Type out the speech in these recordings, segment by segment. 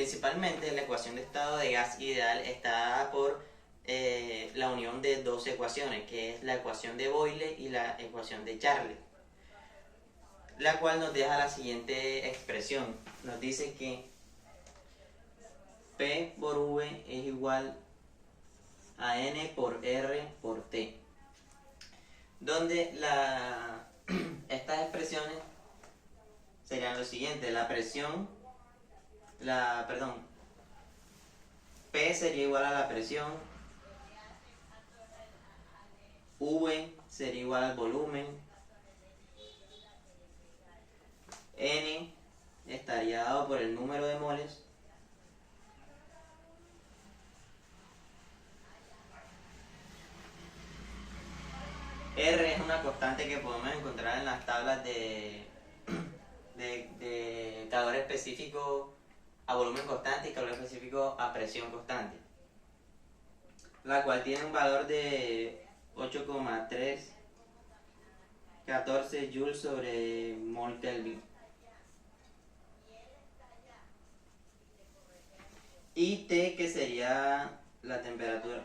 Principalmente la ecuación de estado de gas ideal está dada por la unión de dos ecuaciones, que es la ecuación de Boyle y la ecuación de Charles, la cual nos deja la siguiente expresión. Nos dice que P por V es igual a N por R por T, donde estas expresiones serían lo siguiente: la presión, P sería igual a la presión, V sería igual al volumen, N estaría dado por el número de moles, R es una constante que podemos encontrar en las tablas de calor específico a volumen constante y calor específico a presión constante, la cual tiene un valor de 8,314 joules sobre mol Kelvin. Y T, que sería la temperatura.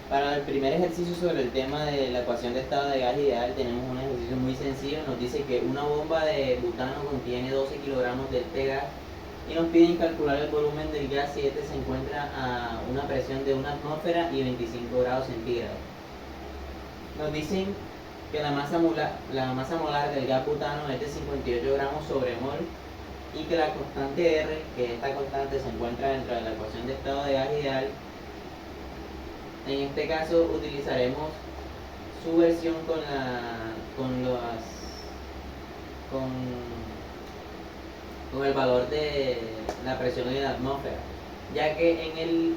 Para el primer ejercicio sobre el tema de la ecuación de estado de gas ideal tenemos un ejercicio muy sencillo. Nos dice que una bomba de butano contiene 12 kilogramos de este gas y nos piden calcular el volumen del gas si este se encuentra a una presión de 1 atmósfera y 25 grados centígrados. Nos dicen que la masa molar del gas butano es de 58 gramos sobre mol y que la constante R, que esta constante se encuentra dentro de la ecuación de estado de gas ideal. En este caso utilizaremos su versión con el valor de la presión en la atmósfera, ya que en el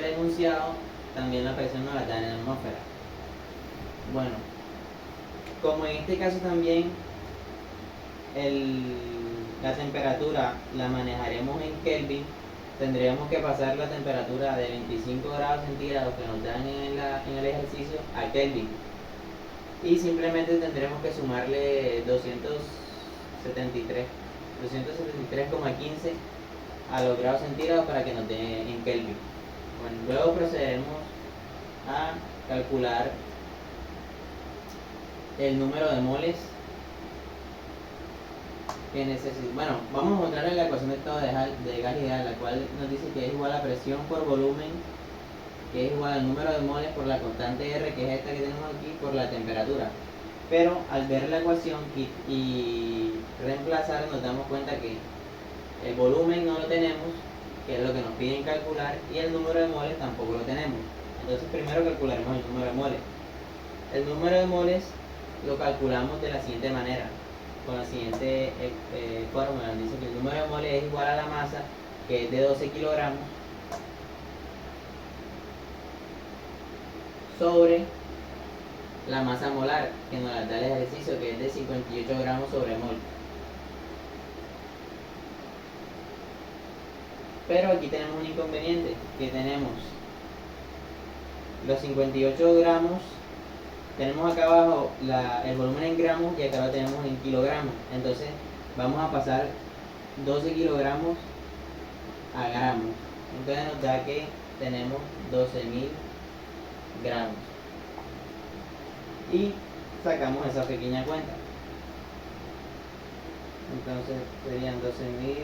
enunciado también la presión nos la da en la atmósfera. Bueno, como en este caso también la temperatura la manejaremos en Kelvin, tendríamos que pasar la temperatura de 25 grados centígrados que nos dan en el ejercicio a Kelvin, y simplemente tendremos que sumarle 273,15 a los grados centígrados para que nos dé en Kelvin. Bueno, luego procederemos a calcular el número de moles que necesitamos. Bueno, vamos a encontrar la ecuación de estado de gas ideal, la cual nos dice que es igual a presión por volumen, que es igual al número de moles por la constante R, que es esta que tenemos aquí, por la temperatura. Pero al ver la ecuación y reemplazar, nos damos cuenta que el volumen no lo tenemos, que es lo que nos piden calcular, y el número de moles tampoco lo tenemos. Entonces primero calcularemos el número de moles. El número de moles lo calculamos de la siguiente manera, con la siguiente fórmula. Dice que el número de moles es igual a la masa, que es de 12 kilogramos, sobre la masa molar, que nos la da el ejercicio, que es de 58 gramos sobre mol. Pero aquí tenemos un inconveniente, que tenemos los 58 gramos, tenemos acá abajo el volumen en gramos y acá lo tenemos en kilogramos. Entonces vamos a pasar 12 kilogramos a gramos. Entonces nos da que tenemos 12.000 gramos. Y sacamos esa pequeña cuenta. Entonces serían 12.000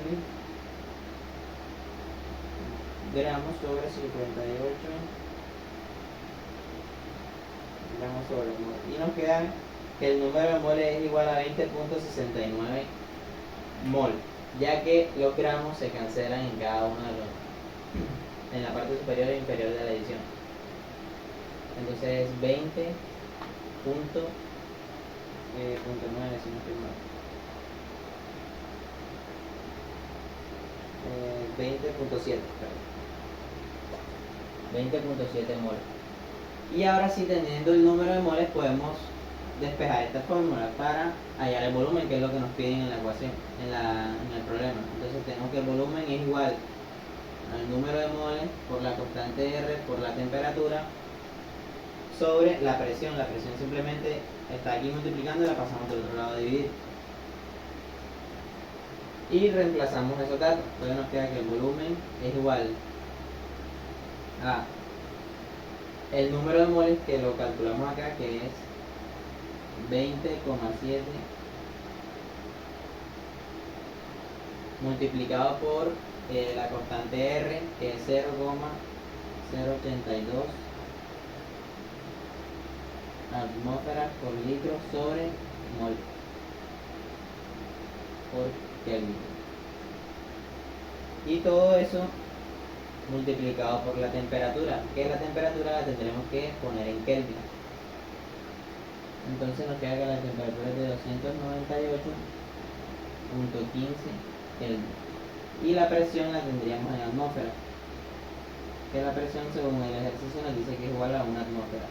gramos sobre 58 gramos sobre mol, y nos queda que el número de moles es igual a 20.69 mol, ya que los gramos se cancelan en cada uno de los, en la parte superior e inferior de la edición. Entonces es 20.9, si no estoy mal, 20.7 mol. Y ahora sí, teniendo el número de moles, podemos despejar esta fórmula para hallar el volumen, que es lo que nos piden en la ecuación, en el problema. Entonces tenemos que el volumen es igual al número de moles por la constante R por la temperatura sobre la presión. La presión simplemente está aquí multiplicando y la pasamos del otro lado a dividir. Y reemplazamos esos datos. Entonces nos queda que el volumen es igual a el número de moles, que lo calculamos acá, que es 20,7 multiplicado por la constante R, que es 0,082 atmósferas por litro sobre mol por Kelvin. Y todo eso multiplicado por la temperatura, que la temperatura la tendremos que poner en Kelvin. Entonces nos queda que la temperatura es de 298,15 Kelvin. Y la presión la tendríamos en atmósfera, que la presión según el ejercicio nos dice que es igual a una atmósfera.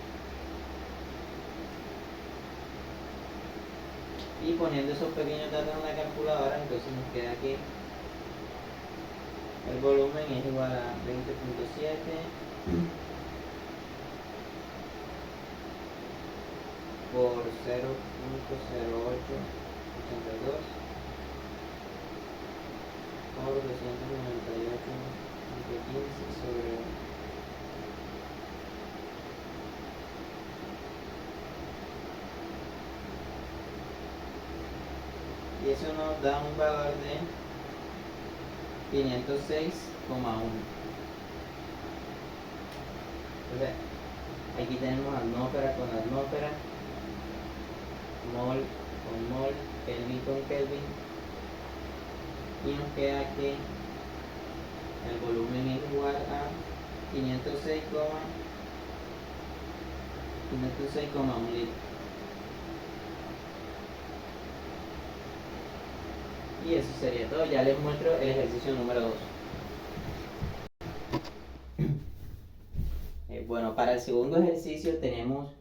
Y poniendo esos pequeños datos en la calculadora, entonces nos queda que el volumen es igual a 20,7 por 0,0882 por 298,15 sobre. Y eso nos da un valor de 506,1. Entonces, aquí tenemos atmósfera con atmósfera, mol con mol, Kelvin con Kelvin, y nos queda que el volumen es igual a 506,1 litros. Y eso sería todo. Ya les muestro el ejercicio número 2. Bueno, para el segundo ejercicio tenemos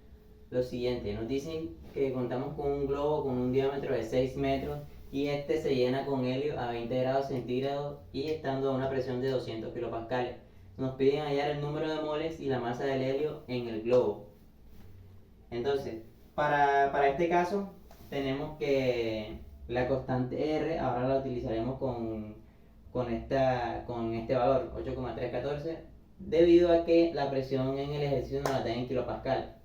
lo siguiente. Nos dicen que contamos con un globo con un diámetro de 6 metros y este se llena con helio a 20 grados centígrados y estando a una presión de 200 kilopascales. Nos piden hallar el número de moles y la masa del helio en el globo. Entonces, para este caso tenemos que la constante R ahora la utilizaremos con este valor 8,314, debido a que la presión en el ejercicio nos la da en kilopascal.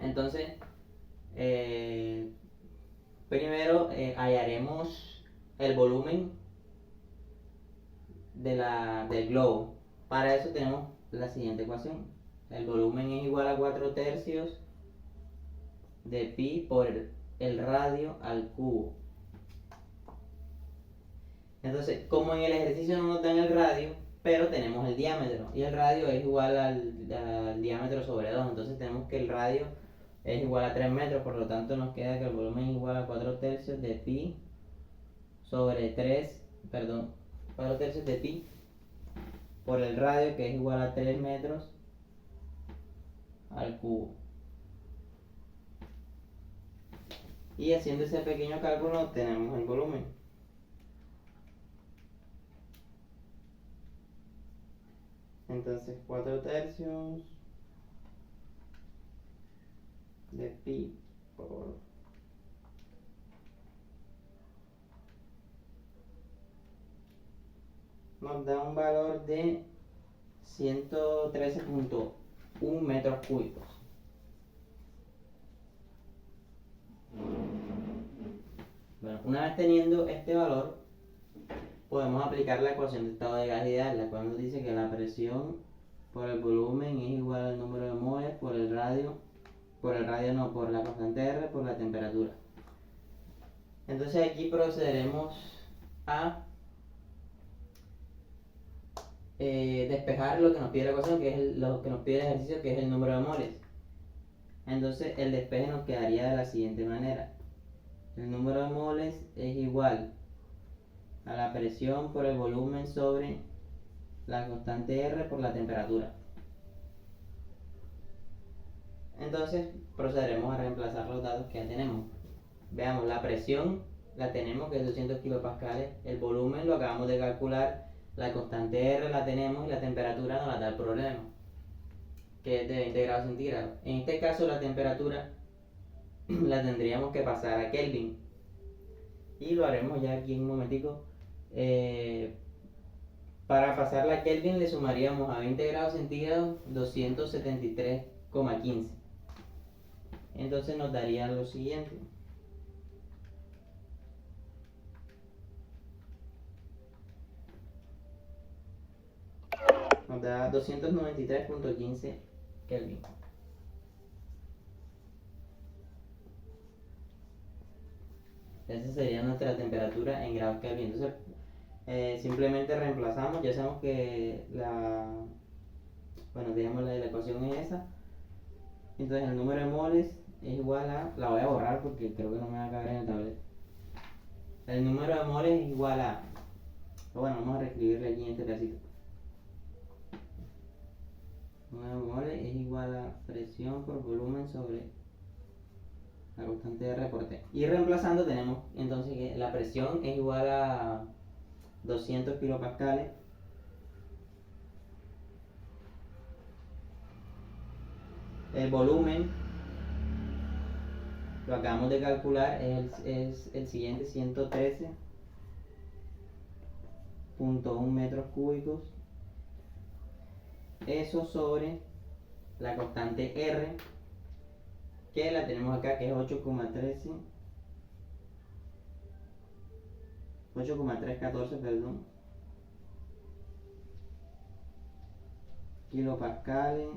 Entonces, primero hallaremos el volumen del globo. Para eso tenemos la siguiente ecuación. El volumen es igual a 4/3 de pi por el radio al cubo. Entonces, como en el ejercicio no nos dan el radio, pero tenemos el diámetro, y el radio es igual al diámetro sobre 2, entonces tenemos que el radio es igual a 3 metros, por lo tanto nos queda que el volumen es igual a 4/3 de pi sobre 4/3 de pi por el radio, que es igual a 3 metros al cubo. Y haciendo ese pequeño cálculo obtenemos el volumen. Entonces 4/3 de pi por nos da un valor de 113,1 metros cúbicos. Bueno, una vez teniendo este valor, podemos aplicar la ecuación de estado de gas ideal, la cual nos dice que la presión por el volumen es igual al número de moles por la constante R por la temperatura. Entonces aquí procederemos a despejar lo que nos pide la ecuación, que es lo que nos pide el ejercicio, que es el número de moles. Entonces el despeje nos quedaría de la siguiente manera. El número de moles es igual a la presión por el volumen sobre la constante R por la temperatura. Entonces procederemos a reemplazar los datos que ya tenemos. Veamos, la presión la tenemos, que es 200 kilopascales, el volumen lo acabamos de calcular, la constante R la tenemos y la temperatura nos la da el problema. que es de 20 grados centígrados. En este caso la temperatura la tendríamos que pasar a Kelvin. Y lo haremos ya aquí en un momentico. Para pasarla a Kelvin le sumaríamos a 20 grados centígrados 273,15. Entonces nos daría lo siguiente. Nos da 293,15 Kelvin. Esa sería nuestra temperatura en grados Kelvin. Entonces, simplemente reemplazamos. Ya sabemos que bueno, digamos la ecuación es esa. Entonces, el número de moles es igual a. La voy a borrar porque creo que no me va a caber en el tablero. El número de moles es igual a. Bueno, vamos a reescribirle aquí en este pedacito. El número de moles es igual a presión por volumen sobre la constante de R por T. Y reemplazando tenemos entonces que la presión es igual a 200 kilopascales el volumen lo acabamos de calcular, es el siguiente: 113,1 metros cúbicos, eso sobre la constante R, que la tenemos acá, que es 8,314, perdón, kilopascales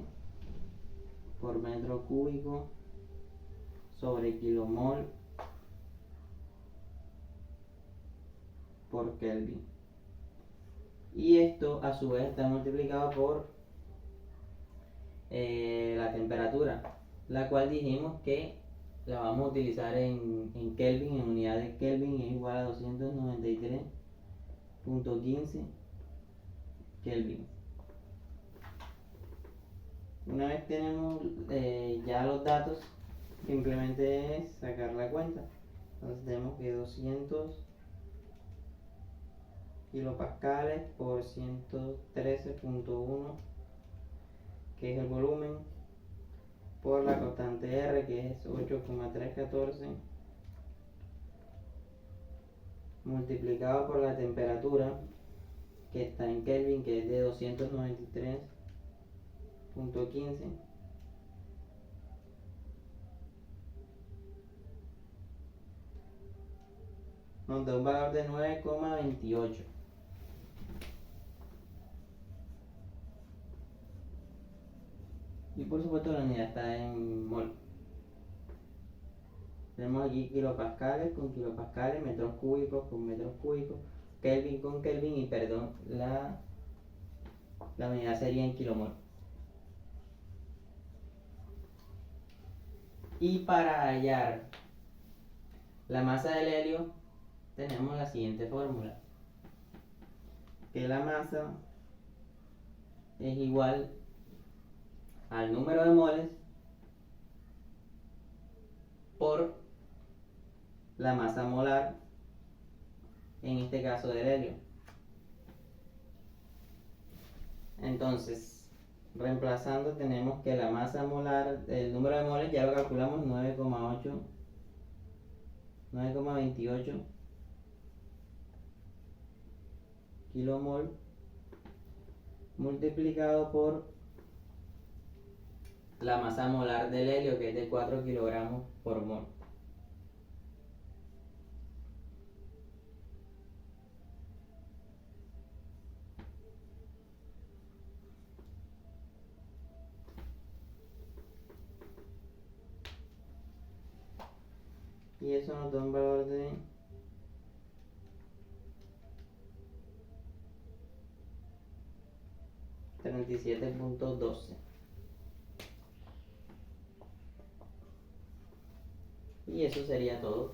por metro cúbico sobre kilomol por Kelvin. Y esto a su vez está multiplicado por la temperatura, la cual dijimos que la vamos a utilizar en Kelvin, en unidad de Kelvin, es igual a 293,15 Kelvin. Una vez tenemos ya los datos, simplemente es sacar la cuenta. Entonces tenemos que 200 kilopascales por 113,1, que es el volumen, por la constante R, que es 8,314, multiplicado por la temperatura, que está en Kelvin, que es de 293,15, nos da un valor de 9,28. Y por supuesto la unidad está en mol. Tenemos aquí kilopascales con kilopascales, metros cúbicos con metros cúbicos, Kelvin con Kelvin, y perdón, la unidad sería en kilomol. Y para hallar la masa del helio tenemos la siguiente fórmula, que la masa es igual al número de moles por la masa molar, en este caso del helio. Entonces, reemplazando, tenemos que la masa molar, el número de moles ya lo calculamos, 9,28 kilomol, multiplicado por la masa molar del helio, que es de 4 kilogramos por mol. Y eso nos da un valor de 37,12. Y eso sería todo.